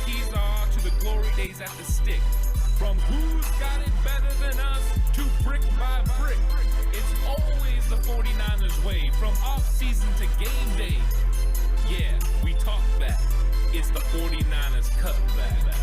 keys are to the glory days at the stick. From who's got it better than us to brick by brick. It's always the 49ers way, from off-season to game day. Yeah, we talk back. It's the 49ers Cutback.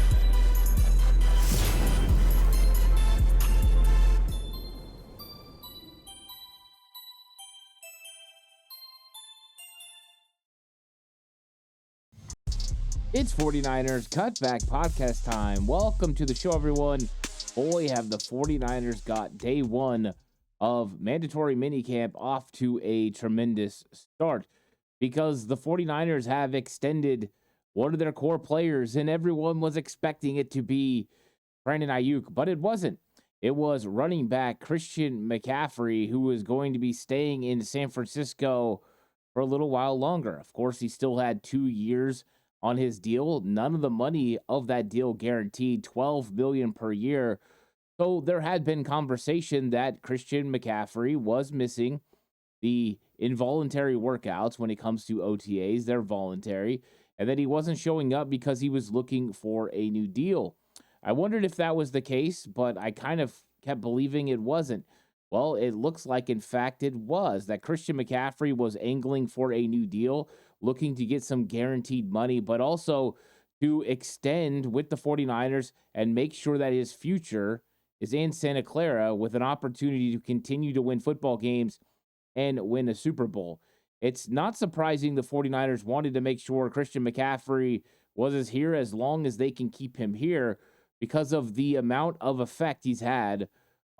It's 49ers Cutback podcast time. Welcome to the show, everyone. Boy, have the 49ers got day one of mandatory minicamp off to a tremendous start, because the 49ers have extended one of their core players, and everyone was expecting it to be Brandon Ayuk, but it wasn't. It was running back Christian McCaffrey, who was going to be staying in San Francisco for a little while longer. Of course, he still had 2 years on his deal. None of the money of that deal guaranteed, $12 million per year. So there had been conversation that Christian McCaffrey was missing the involuntary workouts when it comes to OTAs. They're voluntary, and that he wasn't showing up because he was looking for a new deal. I wondered if that was the case, but I kind of kept believing it wasn't. Well, it looks like, in fact, it was, that Christian McCaffrey was angling for a new deal, looking to get some guaranteed money, but also to extend with the 49ers and make sure that his future is in Santa Clara with an opportunity to continue to win football games and win a Super Bowl. It's not surprising the 49ers wanted to make sure Christian McCaffrey was here as long as they can keep him here, because of the amount of effect he's had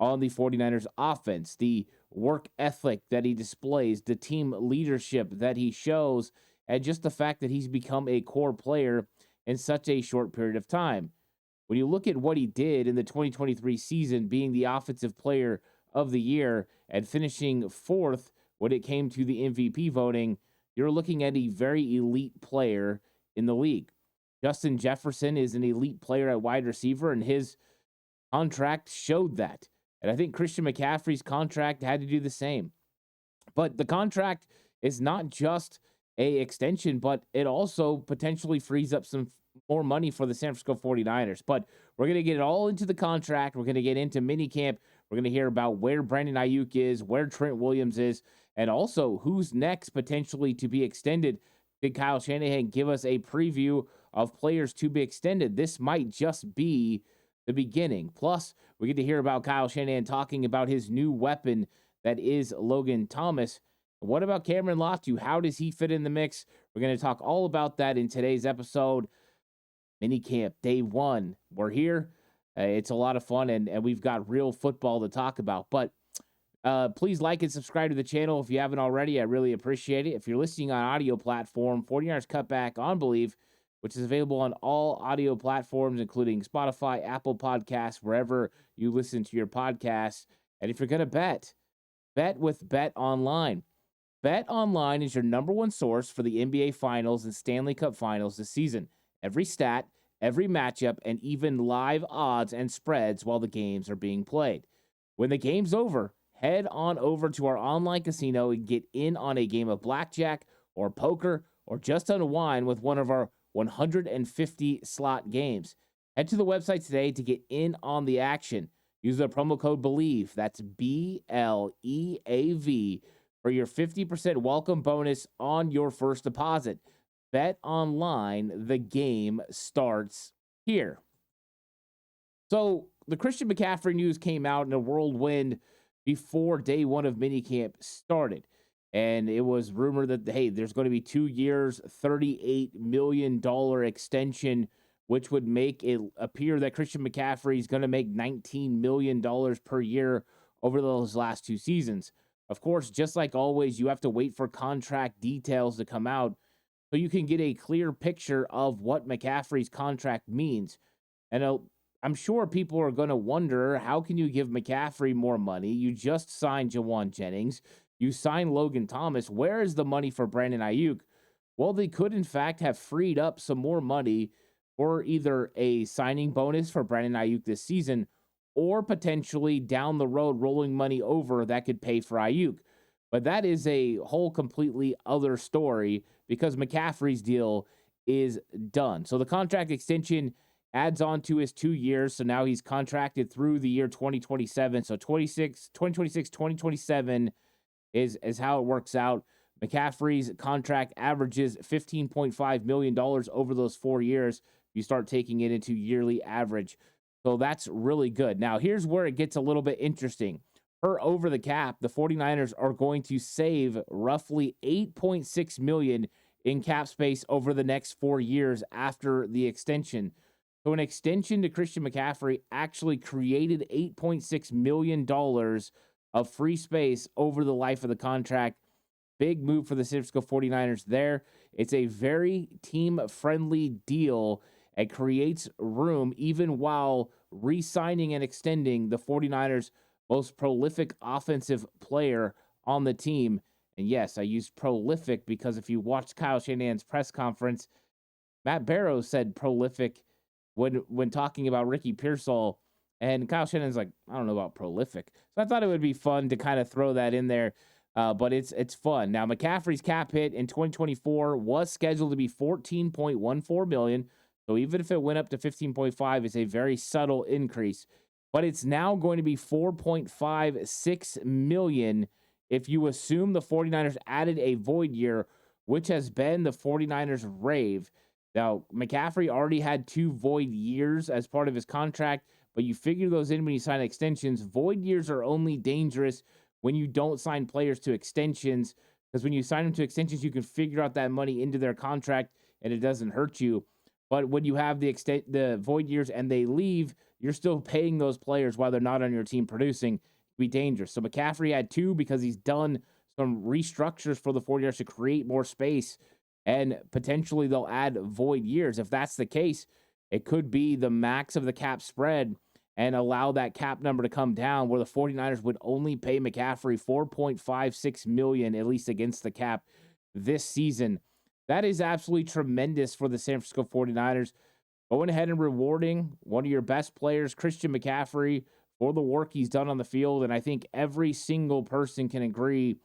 on the 49ers offense, the work ethic that he displays, the team leadership that he shows, and just the fact that he's become a core player in such a short period of time. When you look at what he did in the 2023 season, being the offensive player of the year and finishing fourth when it came to the MVP voting, you're looking at a very elite player in the league. Justin Jefferson is an elite player at wide receiver, and his contract showed that. And I think Christian McCaffrey's contract had to do the same. But the contract is not just a extension, but it also potentially frees up some more money for the San Francisco 49ers. But we're going to get it all into the contract. We're going to get into minicamp. We're going to hear about where Brandon Ayuk is, where Trent Williams is, and also who's next potentially to be extended. Did Kyle Shanahan give us a preview of players to be extended? This might just be the beginning. Plus, we get to hear about Kyle Shanahan talking about his new weapon that is Logan Thomas. What about Cameron Latu? How does he fit in the mix? We're going to talk all about that in today's episode. Minicamp, day one. We're here. It's a lot of fun, and we've got real football to talk about. But please like and subscribe to the channel if you haven't already. I really appreciate it. If you're listening on audio platform, 49ers Cutback on Believe, which is available on all audio platforms, including Spotify, Apple Podcasts, wherever you listen to your podcasts. And if you're going to bet with Bet Online. Bet Online is your number one source for the NBA Finals and Stanley Cup Finals this season. Every stat, every matchup, and even live odds and spreads while the games are being played. When the game's over, head on over to our online casino and get in on a game of blackjack or poker, or just unwind with one of our 150 slot games. Head to the website today to get in on the action. Use the promo code BELIEVE, that's BLEAV, for your 50% welcome bonus on your first deposit. Bet Online, the game starts here. So the Christian McCaffrey news came out in a whirlwind before day one of minicamp started. And it was rumored that, hey, there's going to be 2 years, $38 million extension, which would make it appear that Christian McCaffrey is going to make $19 million per year over those last 2 seasons. Of course, just like always, you have to wait for contract details to come out so you can get a clear picture of what McCaffrey's contract means. And I'm sure people are going to wonder, how can you give McCaffrey more money? You just signed Jawan Jennings. You signed Logan Thomas. Where is the money for Brandon Ayuk? Well, they could, in fact, have freed up some more money for either a signing bonus for Brandon Ayuk this season, or potentially down the road rolling money over that could pay for Ayuk. But that is a whole completely other story, because McCaffrey's deal is done. So the contract extension adds on to his 2 years. So now he's contracted through the year 2027. So 2026, 2027 is how it works out. McCaffrey's contract averages $15.5 million over those 4 years. You start taking it into yearly average. So that's really good. Now, here's where it gets a little bit interesting. Per over the cap, the 49ers are going to save roughly $8.6 million in cap space over the next 4 years after the extension. So an extension to Christian McCaffrey actually created $8.6 million of free space over the life of the contract. Big move for the San Francisco 49ers there. It's a very team-friendly deal. It creates room even while re-signing and extending the 49ers' most prolific offensive player on the team. And yes, I used prolific because if you watched Kyle Shanahan's press conference, Matt Barrows said prolific when talking about Ricky Pearsall. And Kyle Shanahan's like, I don't know about prolific. So I thought it would be fun to kind of throw that in there. But it's fun. Now, McCaffrey's cap hit in 2024 was scheduled to be $14.14 million. So even if it went up to 15.5, it's a very subtle increase. But it's now going to be $4.56 million if you assume the 49ers added a void year, which has been the 49ers' rave. Now, McCaffrey already had 2 void years as part of his contract, but you figure those in when you sign extensions. Void years are only dangerous when you don't sign players to extensions, because when you sign them to extensions, you can figure out that money into their contract and it doesn't hurt you. But when you have the void years and they leave, you're still paying those players while they're not on your team producing. It can be dangerous. So McCaffrey had 2 because he's done some restructures for the 49ers to create more space, and potentially they'll add void years. If that's the case, it could be the max of the cap spread and allow that cap number to come down, where the 49ers would only pay McCaffrey $4.56 million, at least against the cap this season. That is absolutely tremendous for the San Francisco 49ers. Going ahead and rewarding one of your best players, Christian McCaffrey, for the work he's done on the field. And I think every single person can agree,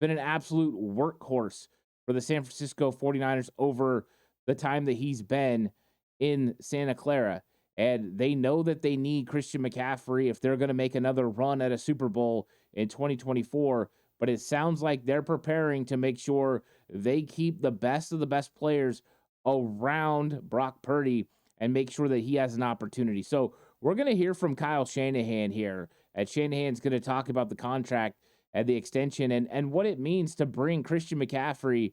been an absolute workhorse for the San Francisco 49ers over the time that he's been in Santa Clara. And they know that they need Christian McCaffrey if they're going to make another run at a Super Bowl in 2024. But it sounds like they're preparing to make sure they keep the best of the best players around Brock Purdy and make sure that he has an opportunity. So we're going to hear from Kyle Shanahan here. And Shanahan's going to talk about the contract and the extension and what it means to bring Christian McCaffrey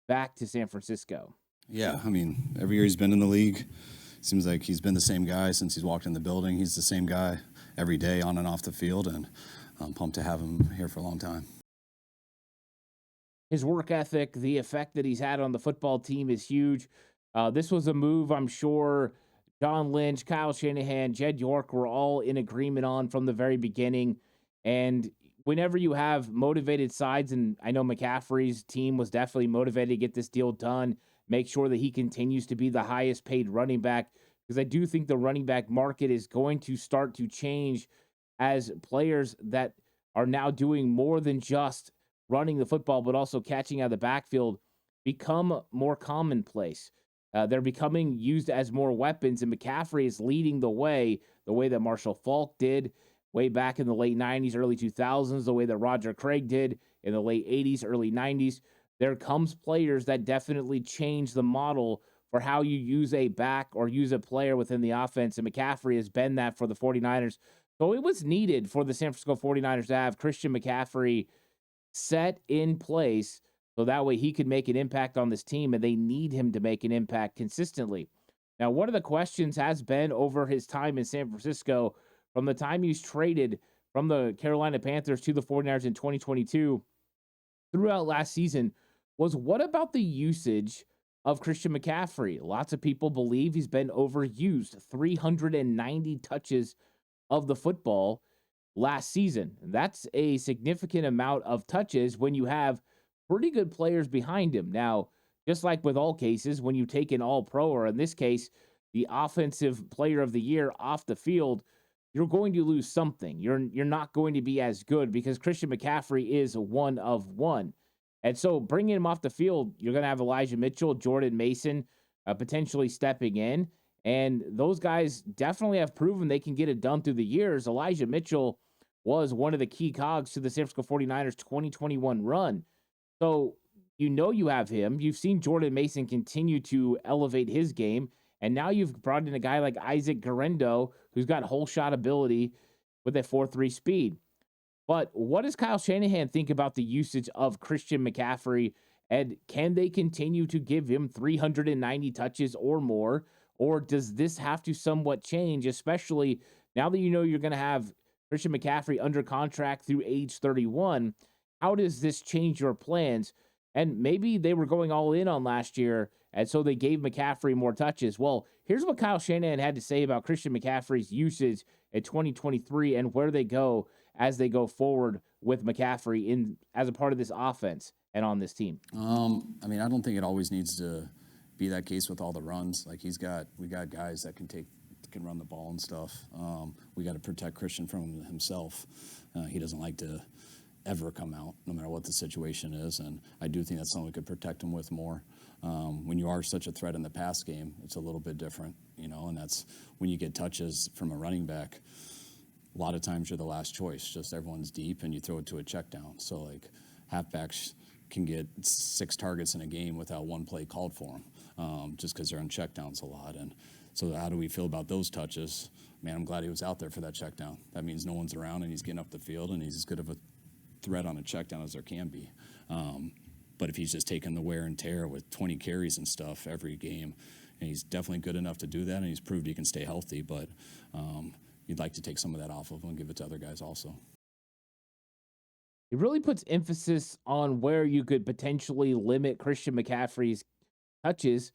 back to San Francisco. Yeah, I mean, every year he's been in the league, seems like he's been the same guy since he's walked in the building. He's the same guy every day on and off the field, and I'm pumped to have him here for a long time. His work ethic, the effect that he's had on the football team is huge. This was a move I'm sure John Lynch, Kyle Shanahan, Jed York were all in agreement on from the very beginning. And whenever you have motivated sides, and I know McCaffrey's team was definitely motivated to get this deal done, make sure that he continues to be the highest paid running back, because I do think the running back market is going to start to change as players that are now doing more than just running the football, but also catching out of the backfield become more commonplace. They're becoming used as more weapons, and McCaffrey is leading the way that Marshall Faulk did way back in the late 90s, early 2000s, the way that Roger Craig did in the late 80s, early 90s. There comes players that definitely change the model for how you use a back or use a player within the offense, and McCaffrey has been that for the 49ers. So it was needed for the San Francisco 49ers to have Christian McCaffrey set in place so that way he could make an impact on this team, and they need him to make an impact consistently. Now, one of the questions has been over his time in San Francisco, from the time he was traded from the Carolina Panthers to the 49ers in 2022 throughout last season, was what about the usage of Christian McCaffrey? Lots of people believe he's been overused, 390 touches of the football last season. That's a significant amount of touches when you have pretty good players behind him. Now, just like with all cases, when you take an all-pro, or in this case, the offensive player of the year off the field, you're going to lose something. You're not going to be as good because Christian McCaffrey is one of one. And so bringing him off the field, you're going to have Elijah Mitchell, Jordan Mason, potentially stepping in. And those guys definitely have proven they can get it done through the years. Elijah Mitchell was one of the key cogs to the San Francisco 49ers 2021 run. So you have him. You've seen Jordan Mason continue to elevate his game. And now you've brought in a guy like Isaac Guerrero, who's got whole shot ability with a 4.3 speed. But what does Kyle Shanahan think about the usage of Christian McCaffrey? And can they continue to give him 390 touches or more? Or does this have to somewhat change, especially now that you're going to have Christian McCaffrey under contract through age 31? How does this change your plans? And maybe they were going all in on last year, and so they gave McCaffrey more touches. Well, here's what Kyle Shanahan had to say about Christian McCaffrey's usage in 2023 and where they go as they go forward with McCaffrey as a part of this offense and on this team. I mean, I don't think it always needs to be that case with all the runs. Like we got guys that can run the ball and stuff. We got to protect Christian from himself. He doesn't like to ever come out, no matter what the situation is. And I do think that's something we could protect him with more. When you are such a threat in the pass game, it's a little bit different, and that's when you get touches from a running back. A lot of times you're the last choice, just everyone's deep and you throw it to a check down. So like halfbacks can get 6 targets in a game without one play called for them, just because they're on check downs a lot. And so how do we feel about those touches? Man, I'm glad he was out there for that check down. That means no one's around and he's getting up the field and he's as good of a threat on a check down as there can be. But if he's just taking the wear and tear with 20 carries and stuff every game, and he's definitely good enough to do that, and he's proved he can stay healthy, but you'd like to take some of that off of him and give it to other guys also. It really puts emphasis on where you could potentially limit Christian McCaffrey's touches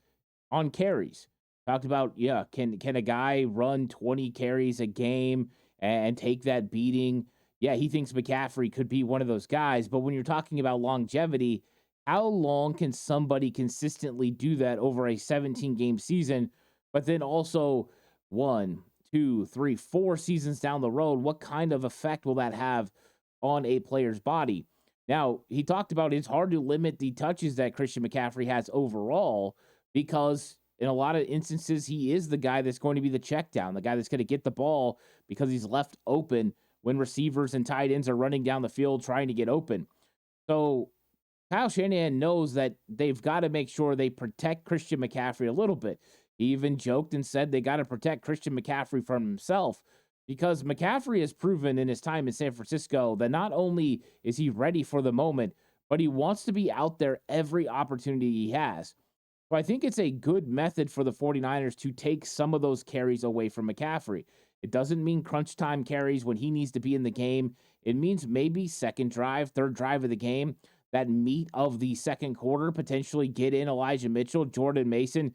on carries. Talked about, can a guy run 20 carries a game and take that beating? Yeah, he thinks McCaffrey could be one of those guys, but when you're talking about longevity, how long can somebody consistently do that over a 17-game season, but then also 1, 2, 3, 4 seasons down the road? What kind of effect will that have on a player's body? Now, he talked about it's hard to limit the touches that Christian McCaffrey has overall because in a lot of instances, he is the guy that's going to be the check down, the guy that's going to get the ball because he's left open when receivers and tight ends are running down the field trying to get open. So Kyle Shanahan knows that they've got to make sure they protect Christian McCaffrey a little bit. He even joked and said they got to protect Christian McCaffrey from himself because McCaffrey has proven in his time in San Francisco that not only is he ready for the moment, but he wants to be out there every opportunity he has. So I think it's a good method for the 49ers to take some of those carries away from McCaffrey. It doesn't mean crunch time carries when he needs to be in the game. It means maybe second drive, third drive of the game, that meat of the second quarter, potentially get in Elijah Mitchell, Jordan Mason,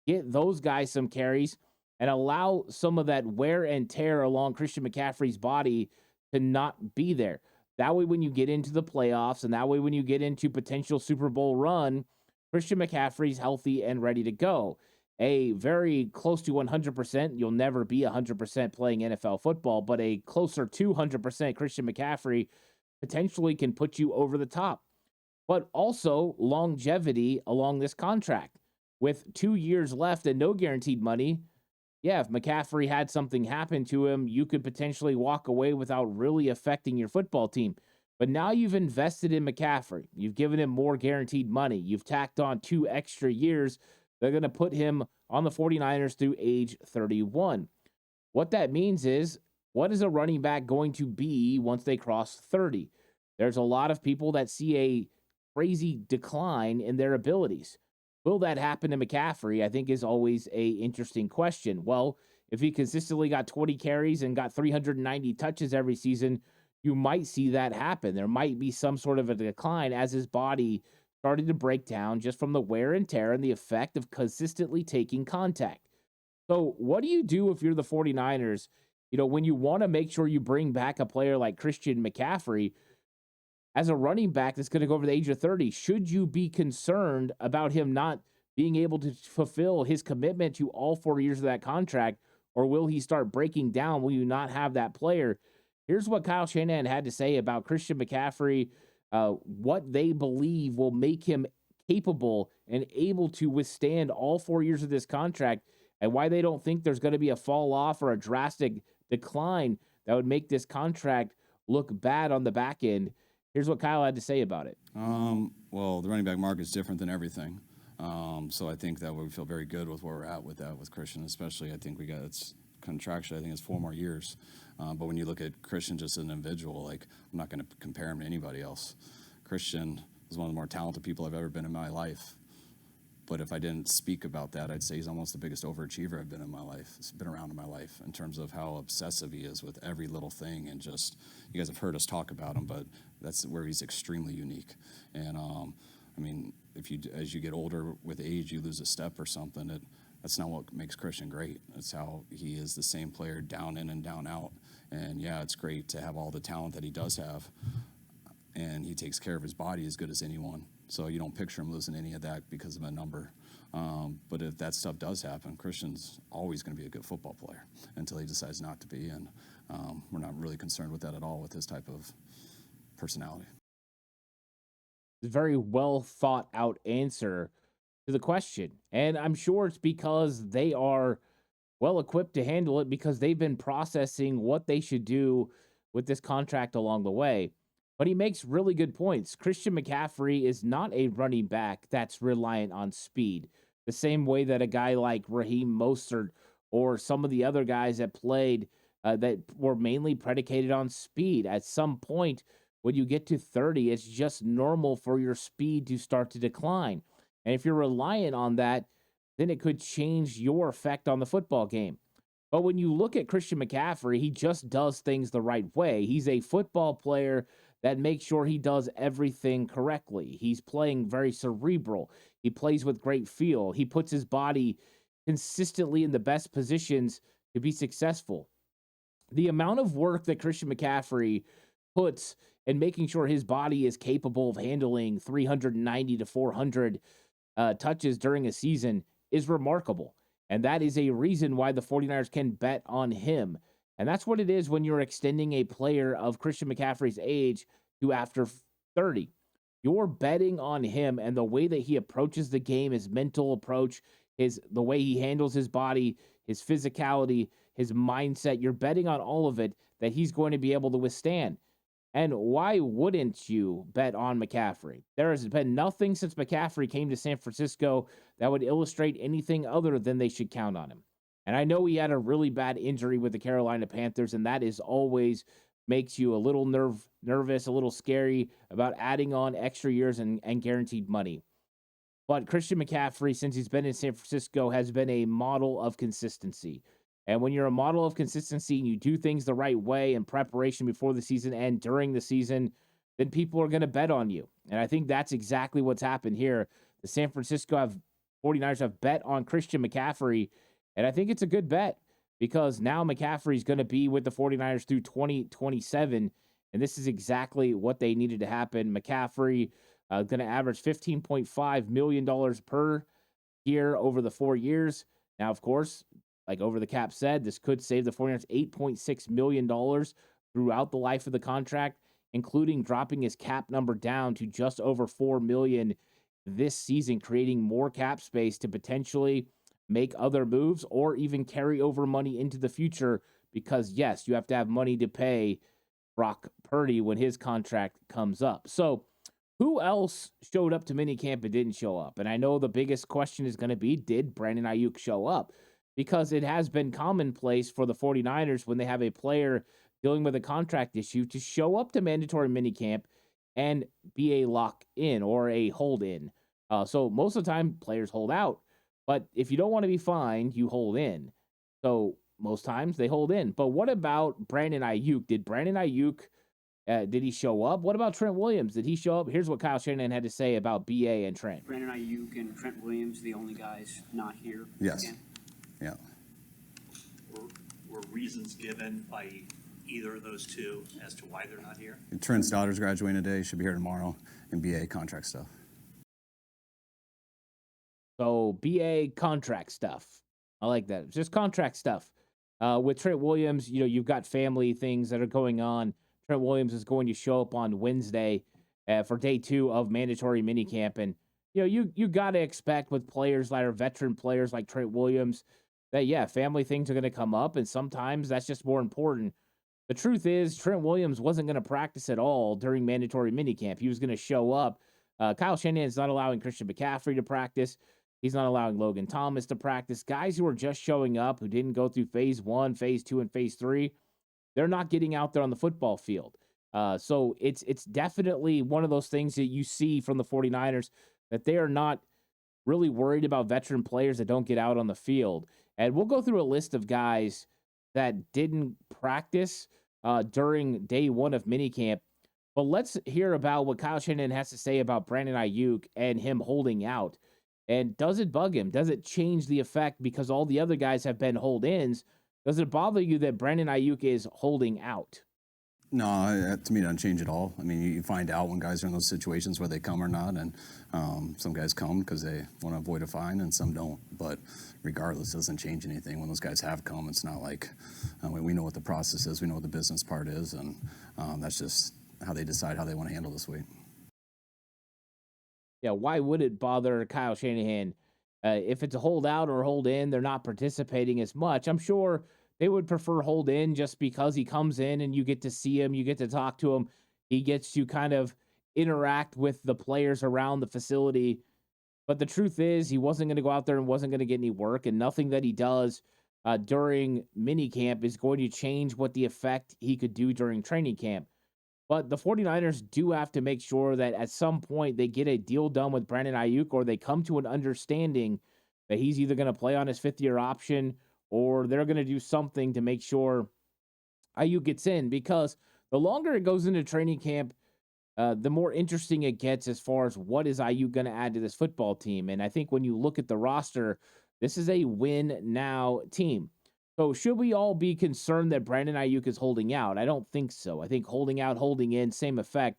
get those guys some carries and allow some of that wear and tear along Christian McCaffrey's body to not be there. That way, when you get into the playoffs and that way, when you get into potential Super Bowl run, Christian McCaffrey's healthy and ready to go. A very close to 100%, you'll never be 100% playing NFL football, but a closer to 100% Christian McCaffrey potentially can put you over the top. But also longevity along this contract. With 2 years left and no guaranteed money, if McCaffrey had something happen to him, you could potentially walk away without really affecting your football team. But now you've invested in McCaffrey. You've given him more guaranteed money. You've tacked on 2 extra years. They're going to put him on the 49ers through age 31. What that means is, what is a running back going to be once they cross 30? There's a lot of people that see a crazy decline in their abilities. Will that happen to McCaffrey? I think is always a interesting question. Well, if he consistently got 20 carries and got 390 touches every season, you might see that happen. There might be some sort of a decline as his body started to break down just from the wear and tear and the effect of consistently taking contact. So what do you do if you're the 49ers? When you want to make sure you bring back a player like Christian McCaffrey as a running back that's going to go over the age of 30, should you be concerned about him not being able to fulfill his commitment to all 4 years of that contract, or will he start breaking down? Will you not have that player? Here's what Kyle Shanahan had to say about Christian McCaffrey, what they believe will make him capable and able to withstand all 4 years of this contract, and why they don't think there's going to be a fall off or a drastic decline that would make this contract look bad on the back end. Here's what Kyle had to say about it. Well, the running back market is different than everything. So I think that we feel very good with where we're at with that with Christian, especially. I think it's contractually, I think it's 4 more years. But when you look at Christian just as an individual, like, I'm not going to compare him to anybody else. Christian is one of the more talented people I've ever been in my life. But if I didn't speak about that, I'd say he's almost the biggest overachiever I've been in my life. It's been around in my life in terms of how obsessive he is with every little thing. And just, you guys have heard us talk about him, but that's where he's extremely unique. And I mean, as you get older with age, you lose a step or something. That's not what makes Christian great. It's how he is the same player down in and down out. And yeah, it's great to have all the talent that he does have. And he takes care of his body as good as anyone. So you don't picture him losing any of that because of a number. But if that stuff does happen, Christian's always going to be a good football player until he decides not to be. And we're not really concerned with that at all with his type of personality. Very well thought out answer to the question. And I'm sure it's because they are well equipped to handle it, because they've been processing what they should do with this contract along the way. But he makes really good points. Christian McCaffrey is not a running back that's reliant on speed, the same way that a guy like Raheem Mostert or some of the other guys that played that were mainly predicated on speed. At some point, when you get to 30, it's just normal for your speed to start to decline. And if you're reliant on that, then it could change your effect on the football game. But when you look at Christian McCaffrey, he just does things the right way. He's a football player that makes sure he does everything correctly. He's playing very cerebral. He plays with great feel. He puts his body consistently in the best positions to be successful. The amount of work that Christian McCaffrey puts in making sure his body is capable of handling 390 to 400 touches during a season is remarkable. And that is a reason why the 49ers can bet on him. And that's what it is when you're extending a player of Christian McCaffrey's age to after 30. You're betting on him and the way that he approaches the game, his mental approach, the way he handles his body, his physicality, his mindset. You're betting on all of it that he's going to be able to withstand. And why wouldn't you bet on McCaffrey? There has been nothing since McCaffrey came to San Francisco that would illustrate anything other than they should count on him. And I know he had a really bad injury with the Carolina Panthers, and that is always makes you a little nervous, a little scary about adding on extra years and guaranteed money. But Christian McCaffrey, since he's been in San Francisco, has been a model of consistency. And when you're a model of consistency and you do things the right way in preparation before the season and during the season, then people are going to bet on you. And I think that's exactly what's happened here. The San Francisco 49ers have bet on Christian McCaffrey, and I think it's a good bet because now McCaffrey is going to be with the 49ers through 2027, and this is exactly what they needed to happen. McCaffrey going to average $15.5 million per year over the 4 years. Now, of course, like Over the Cap said, this could save the 49ers $8.6 million throughout the life of the contract, including dropping his cap number down to just over $4 million this season, creating more cap space to potentially make other moves or even carry over money into the future because, yes, you have to have money to pay Brock Purdy when his contract comes up. So who else showed up to minicamp and didn't show up? And I know the biggest question is going to be, did Brandon Ayuk show up? Because it has been commonplace for the 49ers when they have a player dealing with a contract issue to show up to mandatory minicamp and be a lock-in or a hold-in. So most of the time, players hold out. But if you don't want to be fined, you hold in. So most times they hold in. But what about Brandon Ayuk? Did Brandon Ayuk, did he show up? What about Trent Williams? Did he show up? Here's what Kyle Shanahan had to say about BA and Trent. Brandon Ayuk and Trent Williams, the only guys not here. Yes. Again. Yeah. Were reasons given by either of those two as to why they're not here? Trent's daughter's graduating today. Should be here tomorrow. And BA contract stuff. So BA contract stuff. I like that. It's just contract stuff. With Trent Williams, you've got family things that are going on. Trent Williams is going to show up on Wednesday for day 2 of mandatory minicamp. And you got to expect with players that are veteran players like Trent Williams that, yeah, family things are going to come up, and sometimes that's just more important. The truth is, Trent Williams wasn't going to practice at all during mandatory minicamp. He was going to show up. Kyle Shanahan is not allowing Christian McCaffrey to practice. He's not allowing Logan Thomas to practice. Guys who are just showing up, who didn't go through phase 1, phase 2, and phase 3, they're not getting out there on the football field. So it's definitely one of those things that you see from the 49ers, that they are not really worried about veteran players that don't get out on the field. And we'll go through a list of guys that didn't practice during day 1 of minicamp. But let's hear about what Kyle Shanahan has to say about Brandon Ayuk and him holding out. And does it bug him? Does it change the effect because all the other guys have been hold-ins? Does it bother you that Brandon Ayuk is holding out? No, to me, it doesn't change at all. I mean, you find out when guys are in those situations where they come or not, and some guys come because they want to avoid a fine, and some don't. But regardless, it doesn't change anything. When those guys have come, it's not like we know what the process is, we know what the business part is, and that's just how they decide how they want to handle this week. Yeah, why would it bother Kyle Shanahan? If it's a holdout or hold in, they're not participating as much. I'm sure they would prefer hold in just because he comes in and you get to see him, you get to talk to him, he gets to kind of interact with the players around the facility. But the truth is, he wasn't going to go out there and wasn't going to get any work, and nothing that he does during minicamp is going to change what the effect he could do during training camp. But the 49ers do have to make sure that at some point they get a deal done with Brandon Ayuk, or they come to an understanding that he's either going to play on his 5th-year option or they're going to do something to make sure Ayuk gets in. Because the longer it goes into training camp, the more interesting it gets as far as what is Ayuk going to add to this football team. And I think when you look at the roster, this is a win-now team. So should we all be concerned that Brandon Ayuk is holding out? I don't think so. I think holding out, holding in, same effect.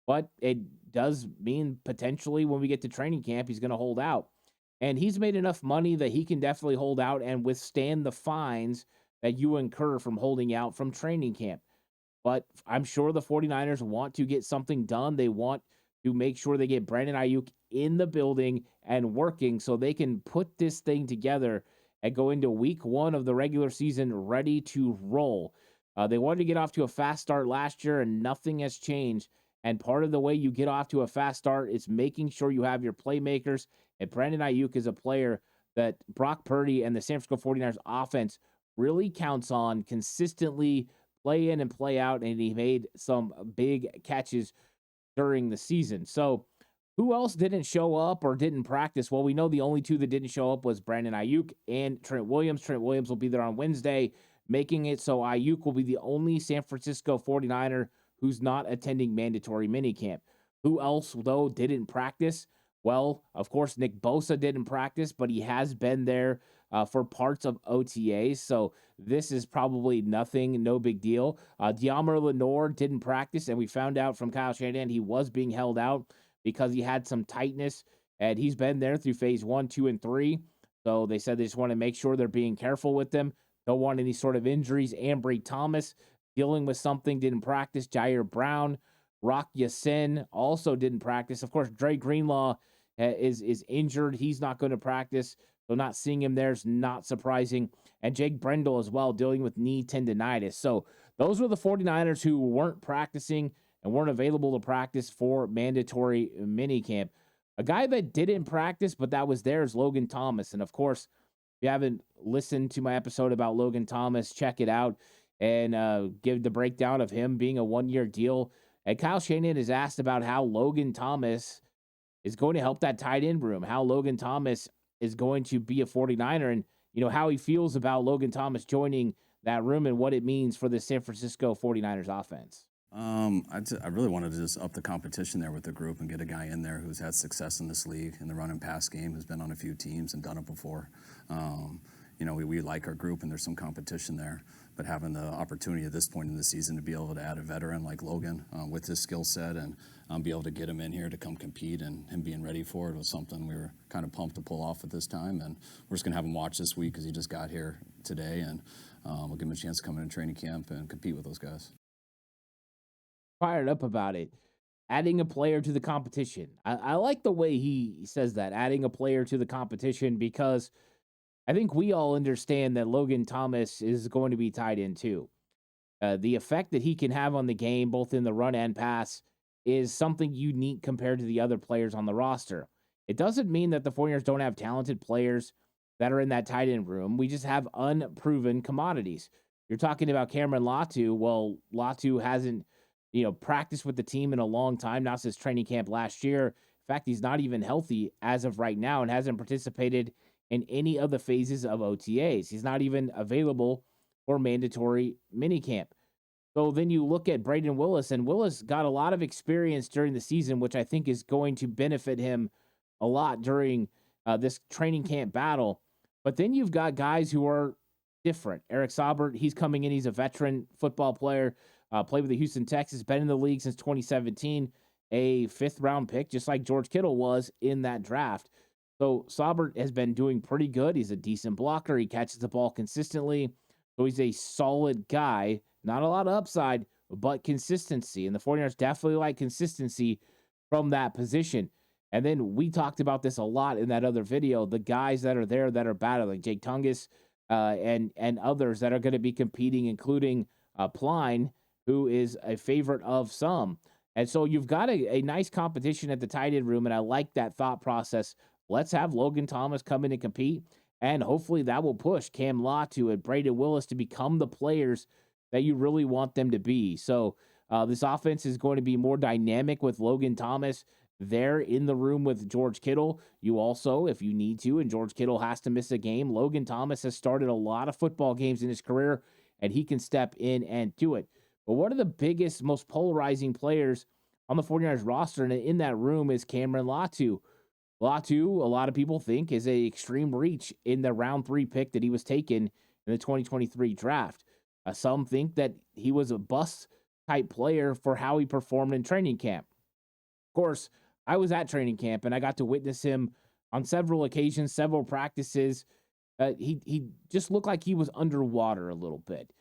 But it does mean potentially when we get to training camp, he's going to hold out. And he's made enough money that he can definitely hold out and withstand the fines that you incur from holding out from training camp. But I'm sure the 49ers want to get something done. They want to make sure they get Brandon Ayuk in the building and working so they can put this thing together and go into week 1 of the regular season ready to roll. They wanted to get off to a fast start last year, and nothing has changed. And part of the way you get off to a fast start is making sure you have your playmakers. And Brandon Ayuk is a player that Brock Purdy and the San Francisco 49ers offense really counts on consistently play in and play out, and he made some big catches during the season. So who else didn't show up or didn't practice? Well, we know the only two that didn't show up was Brandon Ayuk and Trent Williams. Trent Williams will be there on Wednesday, making it so Ayuk will be the only San Francisco 49er who's not attending mandatory minicamp. Who else, though, didn't practice? Well, of course, Nick Bosa didn't practice, but he has been there for parts of OTAs, so this is probably nothing, no big deal. De'Amar Lenore didn't practice, and we found out from Kyle Shanahan he was being held out because he had some tightness, and he's been there through phase 1, 2, and 3. So they said they just want to make sure they're being careful with them. Don't want any sort of injuries. Ambry Thomas dealing with something, didn't practice. Jair Brown, Rock Ya-Sin also didn't practice. Of course, Dre Greenlaw is injured. He's not going to practice. So not seeing him there is not surprising. And Jake Brendel as well, dealing with knee tendonitis. So those were the 49ers who weren't practicing and weren't available to practice for mandatory minicamp. A guy that didn't practice, but that was there, is Logan Thomas. And of course, if you haven't listened to my episode about Logan Thomas, check it out and give the breakdown of him being a 1-year deal. And Kyle Shanahan is asked about how Logan Thomas is going to help that tight end room, how Logan Thomas is going to be a 49er, and how he feels about Logan Thomas joining that room and what it means for the San Francisco 49ers offense. I really wanted to just up the competition there with the group and get a guy in there who's had success in this league in the run and pass game, who's been on a few teams and done it before. We like our group and there's some competition there, but having the opportunity at this point in the season to be able to add a veteran like Logan with his skill set and be able to get him in here to come compete and him being ready for it was something we were kind of pumped to pull off at this time. And we're just going to have him watch this week because he just got here today, and we'll give him a chance to come in training camp and compete with those guys. Fired up about it. adding a player to the competition. I like the way he says that, adding a player to the competition, because I think we all understand that Logan Thomas is going to be tied in too. The effect that he can have on the game, both in the run and pass, is something unique compared to the other players on the roster. It doesn't mean that the 49ers don't have talented players that are in that tight end room. We just have unproven commodities. You're talking about Cameron Latu. Well, Latu hasn't, practiced with the team in a long time, not since training camp last year. In fact, he's not even healthy as of right now and hasn't participated in any of the phases of OTAs. He's not even available for mandatory minicamp. So then you look at Braden Willis, and Willis got a lot of experience during the season, which I think is going to benefit him a lot during this training camp battle. But then you've got guys who are different. Eric Saubert, he's coming in. He's a veteran football player, played with the Houston Texans, been in the league since 2017, a 5th-round pick, just like George Kittle was in that draft. So Saubert has been doing pretty good. He's a decent blocker. He catches the ball consistently. So he's a solid guy. Not a lot of upside, but consistency. And the 49ers definitely like consistency from that position. And then we talked about this a lot in that other video. The guys that are there that are battling, Jake Tungus and others that are going to be competing, including Pline, who is a favorite of some. And so you've got a nice competition at the tight end room, and I like that thought process. Let's have Logan Thomas come in and compete, and hopefully that will push Cam Latu and Braden Willis to become the players that you really want them to be. So this offense is going to be more dynamic with Logan Thomas there in the room with George Kittle. You also, if you need to, and George Kittle has to miss a game, Logan Thomas has started a lot of football games in his career, and he can step in and do it. But one of the biggest, most polarizing players on the 49ers roster and in that room is Cameron Latu. Latu, a lot of people think, is a extreme reach in the round 3 pick that he was taken in the 2023 draft. Some think that he was a bust-type player for how he performed in training camp. Of course, I was at training camp, and I got to witness him on several occasions, several practices. He just looked like he was underwater a little bit.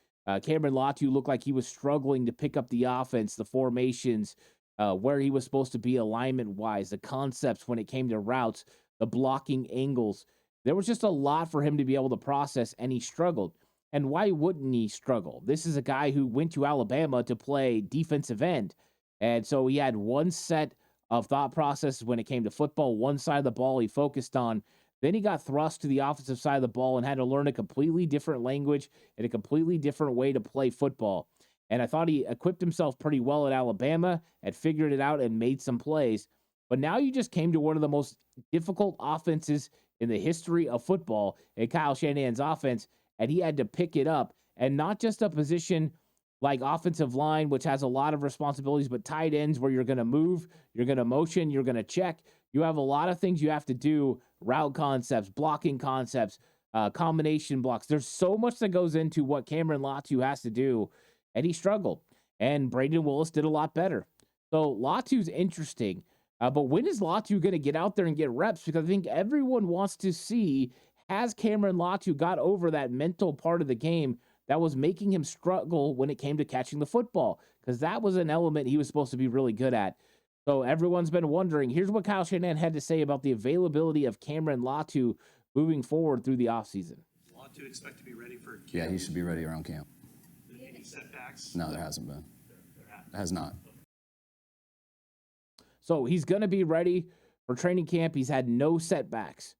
Cameron Latu looked like he was struggling to pick up the offense, the formations, where he was supposed to be alignment-wise, the concepts when it came to routes, the blocking angles. There was just a lot for him to be able to process, and he struggled. And why wouldn't he struggle? This is a guy who went to Alabama to play defensive end. And so he had one set of thought processes when it came to football, one side of the ball he focused on. Then he got thrust to the offensive side of the ball and had to learn a completely different language and a completely different way to play football. And I thought he equipped himself pretty well at Alabama, had figured it out and made some plays. But now you just came to one of the most difficult offenses in the history of football in Kyle Shanahan's offense, and he had to pick it up. And not just a position like offensive line, which has a lot of responsibilities, but tight ends where you're going to move, you're going to motion, you're going to check. You have a lot of things you have to do, route concepts, blocking concepts, combination blocks. There's so much that goes into what Cameron Latu has to do, and he struggled. And Braden Willis did a lot better. So Latu's interesting. But when is Latu going to get out there and get reps? Because I think everyone wants to see, has Cameron Latu got over that mental part of the game that was making him struggle when it came to catching the football? Because that was an element he was supposed to be really good at. So everyone's been wondering. Here's what Kyle Shanahan had to say about the availability of Cameron Latu moving forward through the offseason. Latu expect to be ready for camp? Yeah, he should be ready around camp. Any setbacks? No, there hasn't been. There has not. So he's going to be ready for training camp. He's had no setbacks.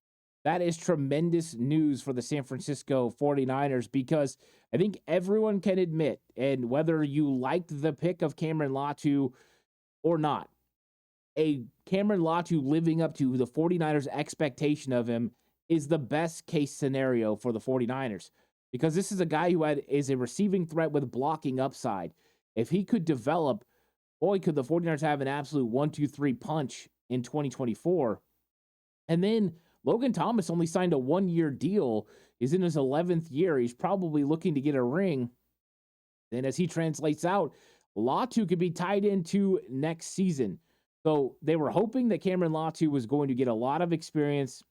That is tremendous news for the San Francisco 49ers, because I think everyone can admit, and whether you liked the pick of Cameron Latu or not, a Cameron Latu living up to the 49ers' expectation of him is the best case scenario for the 49ers, because this is a guy who is a receiving threat with blocking upside. If he could develop, boy, could the 49ers have an absolute 1-2-3 punch in 2024. And then Logan Thomas only signed a 1-year deal. He's in his 11th year. He's probably looking to get a ring. Then as he translates out, Latu could be tied into next season. So they were hoping that Cameron Latu was going to get a lot of experience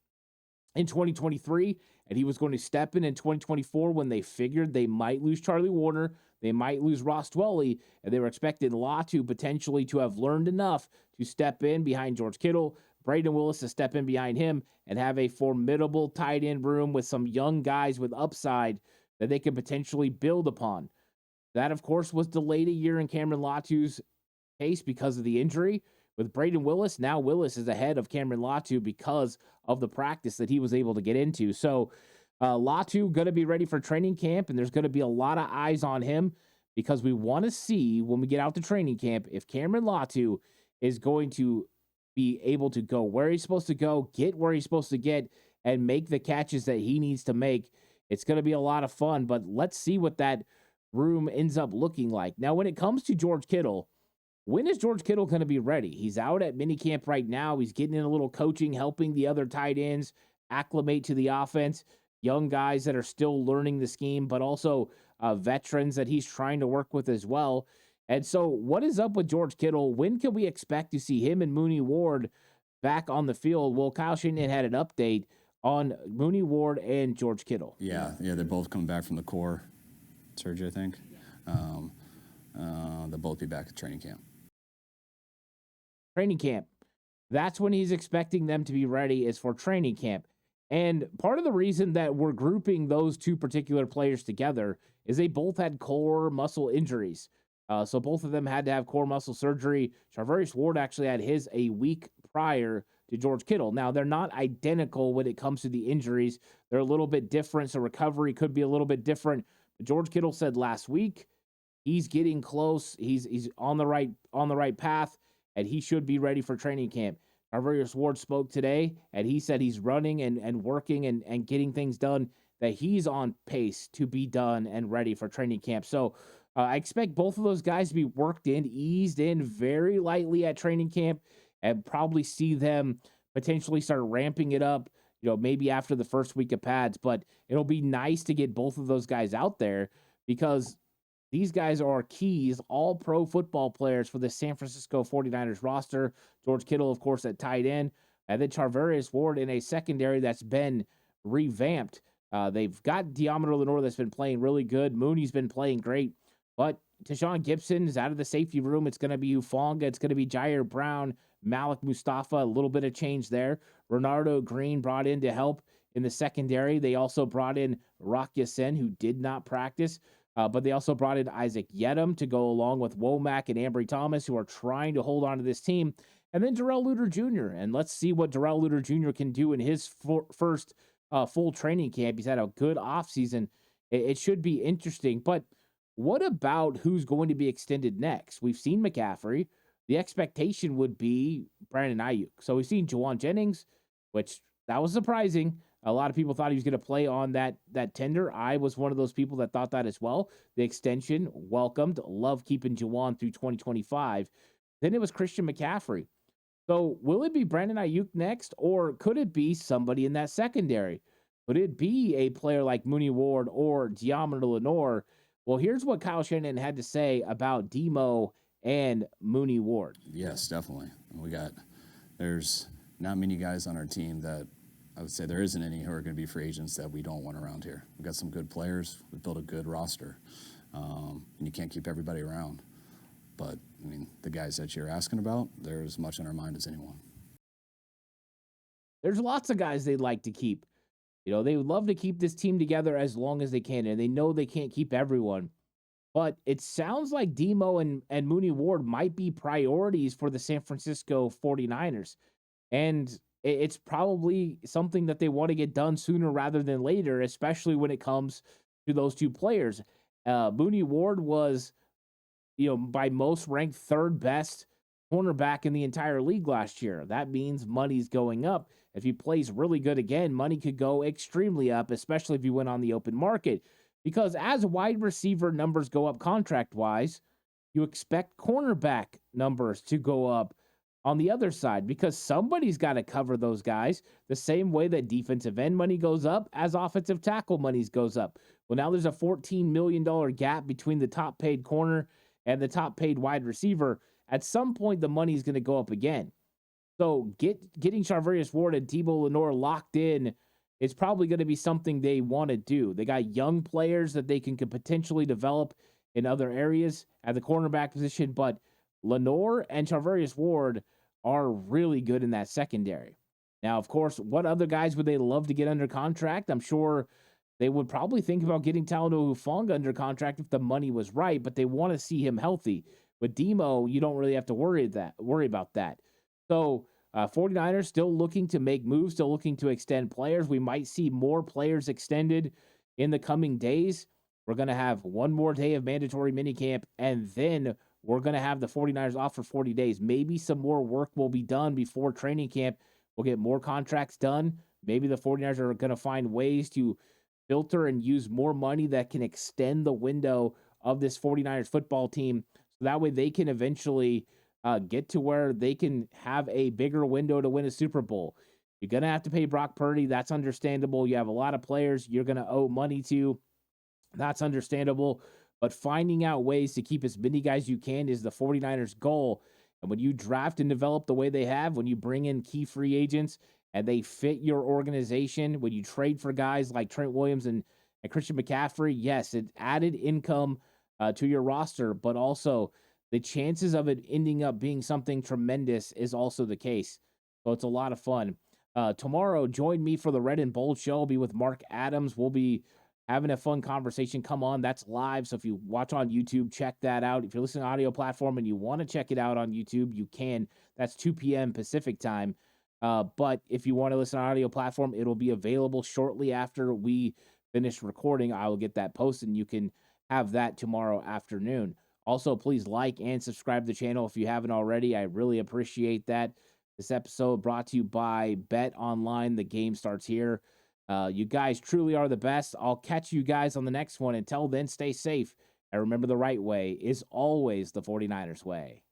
in 2023 and he was going to step in 2024 when they figured they might lose Charlie Warner, they might lose Ross Dwelley, and they were expecting Latu potentially to have learned enough to step in behind George Kittle, Braden Willis to step in behind him, and have a formidable tight end room with some young guys with upside that they could potentially build upon. That, of course, was delayed a year in Cameron Latu's case because of the injury. With Braden Willis, now Willis is ahead of Cameron Latu because of the practice that he was able to get into. So Latu going to be ready for training camp, and there's going to be a lot of eyes on him because we want to see when we get out to training camp if Cameron Latu is going to be able to go where he's supposed to go, get where he's supposed to get, and make the catches that he needs to make. It's going to be a lot of fun, but let's see what that room ends up looking like. Now, when it comes to George Kittle, when is George Kittle going to be ready? He's out at minicamp right now. He's getting in a little coaching, helping the other tight ends acclimate to the offense, young guys that are still learning the scheme, but also veterans that he's trying to work with as well. And so what is up with George Kittle? When can we expect to see him and Mooney Ward back on the field? Well, Kyle Shanahan had an update on Mooney Ward and George Kittle. Yeah, they're both coming back from the core surgery, I think. They'll both be back at training camp. Training camp. That's when he's expecting them to be ready, is for training camp. And part of the reason that we're grouping those two particular players together is they both had core muscle injuries. So both of them had to have core muscle surgery. Charvarius Ward actually had his a week prior to George Kittle. Now, they're not identical when it comes to the injuries. They're a little bit different, so recovery could be a little bit different. But George Kittle said last week he's getting close. He's on the right path, and he should be ready for training camp. Charvarius Ward spoke today, and he said he's running and working and getting things done, that he's on pace to be done and ready for training camp. So I expect both of those guys to be worked in, eased in very lightly at training camp, and probably see them potentially start ramping it up, maybe after the first week of pads. But it'll be nice to get both of those guys out there because these guys are keys, all pro football players for the San Francisco 49ers roster. George Kittle, of course, at tight end, and then Charvarius Ward in a secondary that's been revamped. They've got Deommodore Lenoir that's been playing really good. Mooney's been playing great. But Tashawn Gibson is out of the safety room. It's going to be Ufonga. It's going to be Jair Brown, Malik Mustafa, a little bit of change there. Renardo Green brought in to help in the secondary. They also brought in Rock Ya-Sin, who did not practice, but they also brought in Isaac Yedem to go along with Womack and Ambry Thomas, who are trying to hold on to this team. And then Darrell Luter Jr. And let's see what Darrell Luter Jr. can do in his first full training camp. He's had a good offseason. It should be interesting. But what about who's going to be extended next? We've seen McCaffrey. The expectation would be Brandon Ayuk. So we've seen Juwan Jennings, which that was surprising. A lot of people thought he was going to play on that tender. I was one of those people that thought that as well. The extension, welcomed. Love keeping Juwan through 2025. Then it was Christian McCaffrey. So will it be Brandon Ayuk next, or could it be somebody in that secondary? Could it be a player like Mooney Ward or Deommodore Lenoir? Well, here's what Kyle Shanahan had to say about Demo and Mooney Ward. Yes, definitely. There's not many guys on our team that I would say there isn't any who are going to be free agents that we don't want around here. We've got some good players. We've built a good roster. And you can't keep everybody around. But, the guys that you're asking about, they're as much on our mind as anyone. There's lots of guys they'd like to keep. They would love to keep this team together as long as they can, and they know they can't keep everyone. But it sounds like Demo and Mooney Ward might be priorities for the San Francisco 49ers. And it's probably something that they want to get done sooner rather than later, especially when it comes to those two players. Mooney Ward was, by most ranked third best cornerback in the entire league last year. That means money's going up. If he plays really good again, money could go extremely up, especially if he went on the open market. Because as wide receiver numbers go up contract-wise, you expect cornerback numbers to go up on the other side because somebody's got to cover those guys the same way that defensive end money goes up as offensive tackle money goes up. Well, now there's a $14 million gap between the top-paid corner and the top-paid wide receiver. At some point, the money is going to go up again. So getting Charvarius Ward and Deebo Lenoir locked in it's probably going to be something they want to do. They got young players that they can potentially develop in other areas at the cornerback position, but Lenore and Charvarius Ward are really good in that secondary. Now, of course, what other guys would they love to get under contract? I'm sure they would probably think about getting Talanoa Hufanga under contract if the money was right, but they want to see him healthy. With Demo, you don't really have to worry about that. So 49ers still looking to make moves, still looking to extend players. We might see more players extended in the coming days. We're going to have one more day of mandatory minicamp, and then we're going to have the 49ers off for 40 days. Maybe some more work will be done before training camp. We'll get more contracts done. Maybe the 49ers are going to find ways to filter and use more money that can extend the window of this 49ers football team. So that way they can eventually get to where they can have a bigger window to win a Super Bowl. You're going to have to pay Brock Purdy. That's understandable. You have a lot of players you're going to owe money to. That's understandable. But finding out ways to keep as many guys you can is the 49ers' goal. And when you draft and develop the way they have, when you bring in key free agents and they fit your organization, when you trade for guys like Trent Williams and Christian McCaffrey, yes, it added income to your roster, but also the chances of it ending up being something tremendous is also the case. So it's a lot of fun. Tomorrow, join me for the Red and Bold Show. I'll be with Mark Adams. We'll be having a fun conversation. Come on, that's live. So if you watch on YouTube, check that out. If you're listening to audio platform and you want to check it out on YouTube, you can. That's 2 p.m. Pacific time. But if you want to listen on audio platform, it'll be available shortly after we finish recording. I will get that posted, and you can have that tomorrow afternoon. Also, please like and subscribe to the channel if you haven't already. I really appreciate that. This episode brought to you by Bet Online. The game starts here. You guys truly are the best. I'll catch you guys on the next one. Until then, stay safe. And remember, the right way is always the 49ers way.